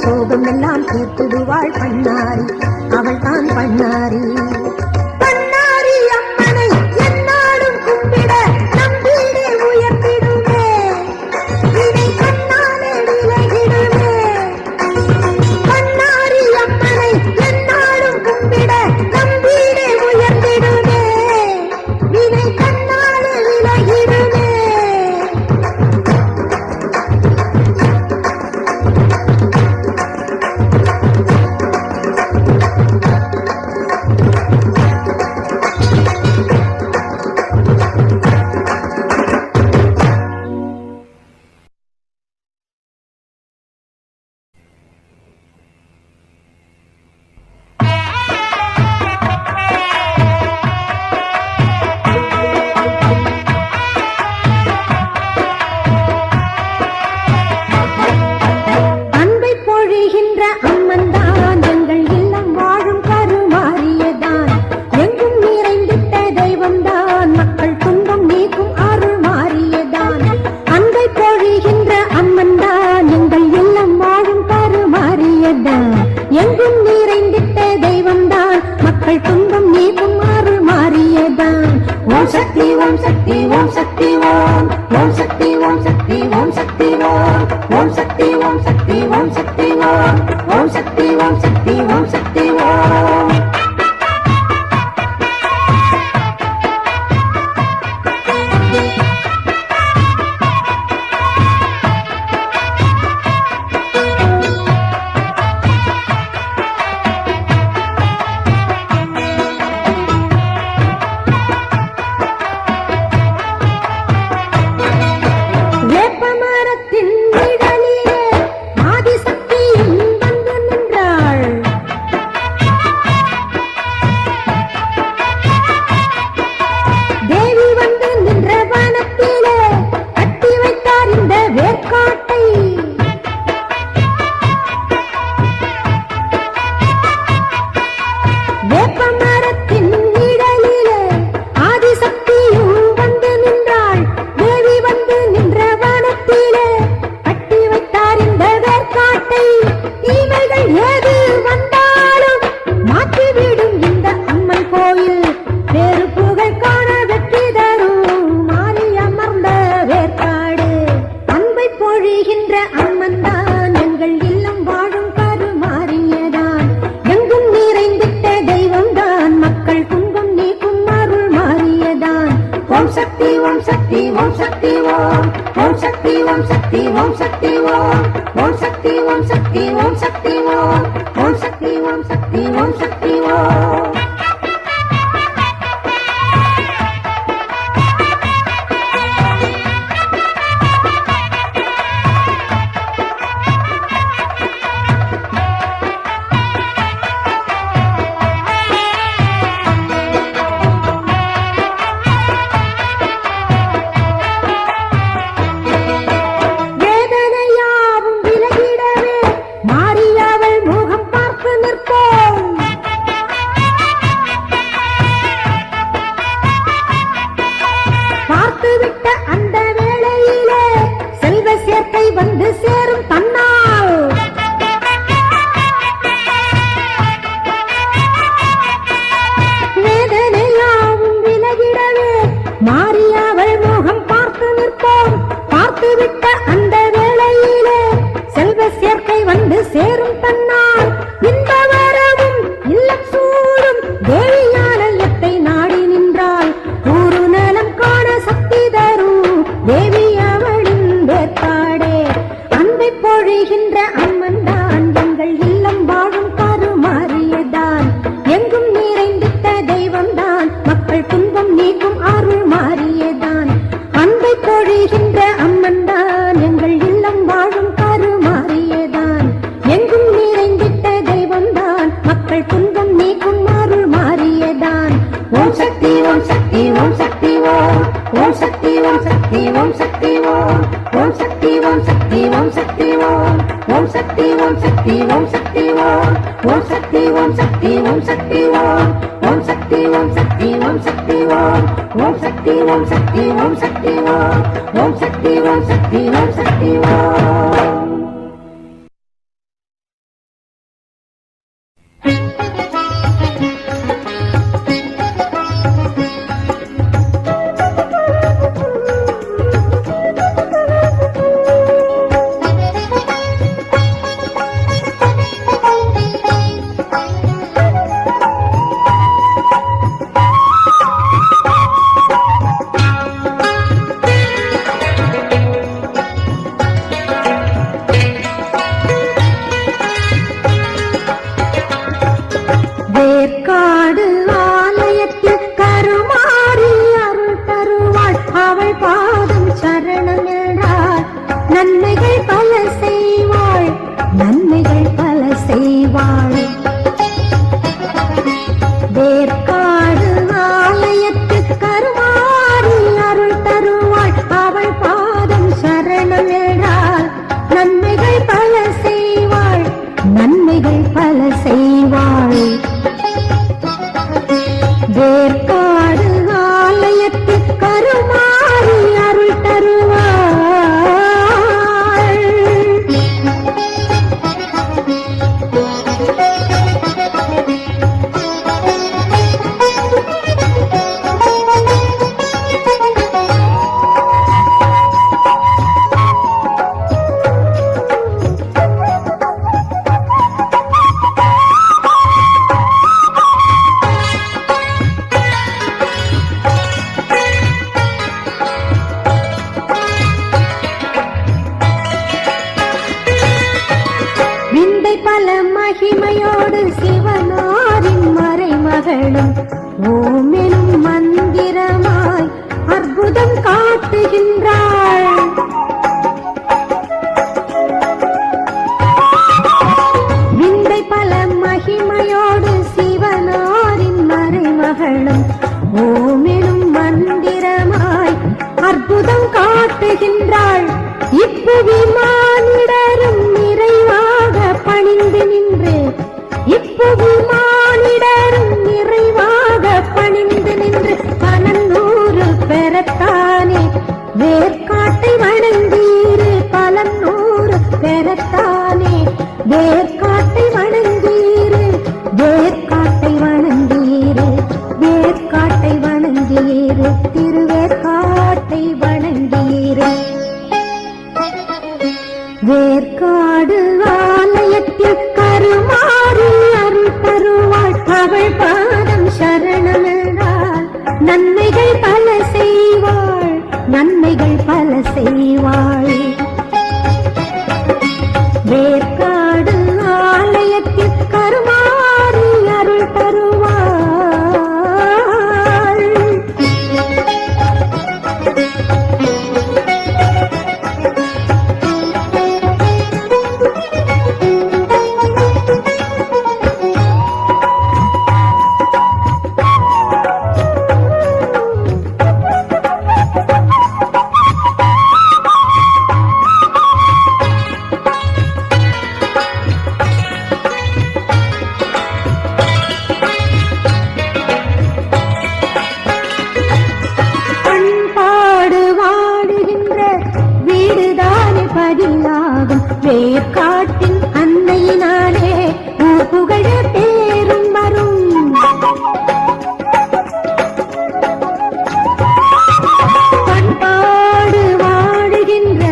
சோகம் எல்லாம் தீர்த்துடுவாள் பண்ணாரி, அவள் தான் பண்ணாரி. பண்ணாரி அம்மனை என்னாலும் கும்பிட நம் வீடே உயர்த்திடுமே, இதை கண்ணாலே விலகிடுமே. பண்ணாரி அம்மனை என்னாலும் கும்பிட நம் வீடே உயர்த்திடுமே, இதை கண்ணாலே விலகிடுமே. எங்கும் நிறைந்திட்ட தெய்வம்தான் மக்கள் துன்பம் நீக்கும் அருள் மாறியதான். ஓம் சக்தி ஓம் சக்தி ஓம் சக்தி ஓம், ஓம் சக்தி ஓம் சக்தி ஓம் சக்தி ஓம், ஓம் சக்தி ஓம் சக்தி ஓம் சக்தி ஓம், ஓம் சக்தி ஓம் சக்தி ஓம் சக்தி ஓம். ஓம் சக்தி ஓம் சக்தி ஓம் சக்தி ஓம், ஓம் சக்தி ஓம் சக்தி ஓம் சக்தி ஓம், ஓம் சக்தி ஓம் சக்தி ஓம் சக்தி ஓம், ஓம் சக்தி ஓம் சக்தி ஓம் சக்தி ஓம். வந்து சேரும் தன்னால் வேதனையாவும் விலகிடவே மாறியவள் முகம் பார்த்து நிற்போம். பார்த்துவிட்ட அந்த வேளையிலே செல்வ சேர்க்கை வந்து சேரும் தன்னால் இந்த வரவும் இல்லம் சூடும் தேவியாலயத்தை நாடி நின்றால் ஊரு நலம் காண சக்தி தரும் தேவி அவளின் வேற்பாடே. பொழிகின்ற அம்மன் தான் எங்கள் இல்லம் வாழும் கருமாறியதான், எங்கும் நிறைந்திட்ட தெய்வம் தான் மக்கள் துன்பம் நீக்கும் அருள் மாறியதான். அன்பை பொழிகின்ற அம்மன் தான் எங்கள் இல்லம் வாழும் கருமாறியதான், எங்கும் நிறைந்திட்ட தெய்வம் தான் மக்கள் துன்பம் நீக்கும் அருள் மாறியதான். ஓம் சக்தி ஓம் சக்தி ஓம் சக்தி ஓம், ஓம் சக்தி ஓம் சக்தி ஓம் சக்தி ஓம், ஓம் சக்தி ஓம் சக்தி ஓம் சக்தி ஓம், ஓம் சக்தி ஓம் சக்தி ஓம் சக்தி ஓம், ஓம் சக்தி ஓம் சக்தி ஓம் சக்தி ஓம், ஓம் சக்தி ஓம் சக்தி ஓம் சக்தி ஓம், ஓம் சக்தி ஓம் சக்தி ஓம் சக்தி ஓம், ஓம் சக்தி ஓம் சக்தி ஓம் சக்தி ஓம். பல மகிமையோடு சிவனாரின் மறைமகளும் ஓமெனும் மந்திரமாய் அற்புதம் காட்டுகின்றாள். விந்தை பல மகிமையோடு சிவனாரின் மறைமகளும் ஓமெனும் மந்திரமாய் அற்புதம் காட்டுகின்றாள். இப்புவி மானிடரும் நிறைவாக பணிந்து நின்று இப்புவி மானிடரும் நிறைவாக பணிந்து நின்று பலநூறு பெறத்தானே வேர்க்காட்டை வணங்கீரு. பலநூறு பெறத்தானே வேர்க்காட்டை வணங்கீரு. வேர்க்காட்டை வணங்கீரு. வேர்க்காட்டை வணங்கீரு. திருவேற்காட்டை வணங்கீரு. வேற்காடு ஆலயத்தில் கருமாறி அருள் தருவாள். அவள் பாதம் சரணமென்றால் நன்மைகள் பல செய்வாள். நன்மைகள் பல செய்வாள். வேற்காடு ஆலயத்தில் கருமாறி அருள் தருவாள். வேர்க்காட்டின் அன்னையினாலே ஊர் புகழ பேரும் வரும். பண்பாடு வாழுகின்ற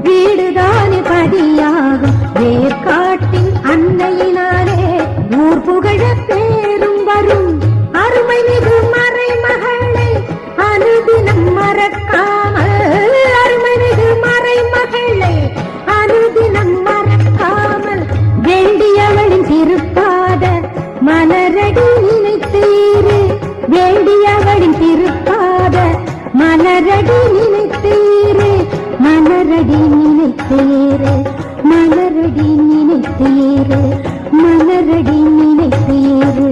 வீடுதானே பதியாகும். வேர்க்காட்டின் அன்னையினாலே ஊர் புகழ பேரும் வரும். அருமை மிகு மறைமகளை அனுதினம் மறக்காமல். அருமை மிகு மறைமகளை அனுதினம் மறக்காமல் வேண்டியவளின் திருப்பாத மலரடி நினைத்தீரு. வேண்டியவளின் திருப்பாத மலரடி நினைத்தீரு. மலரடி நினைத்தீரு. மலரடி நினைத்தீரு. மலரடி நினைத்தீரு.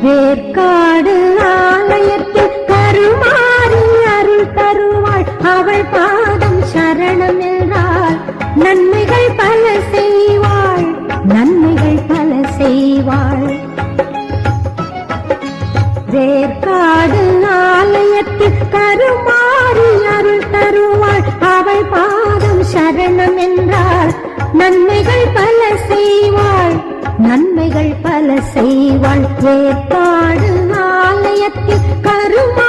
வேற்காடு ஆலயத்தில் கருமாறி அருள் தருவாள். அவள் பாதம் சரணம் என்றால் நன்மைகள் பல செய்வாள். நன்மைகள் பல செய்வாள். வேற்காடு ஆலயத்தில் கருமாறி அருள் தருவாள். அவள் பாதம் சரணம் என்றால் நன்மைகள் பல செய்வாள். நன்மைகள் பல செய்வாள். வேற்காடு ஆலயத்தில் கருமா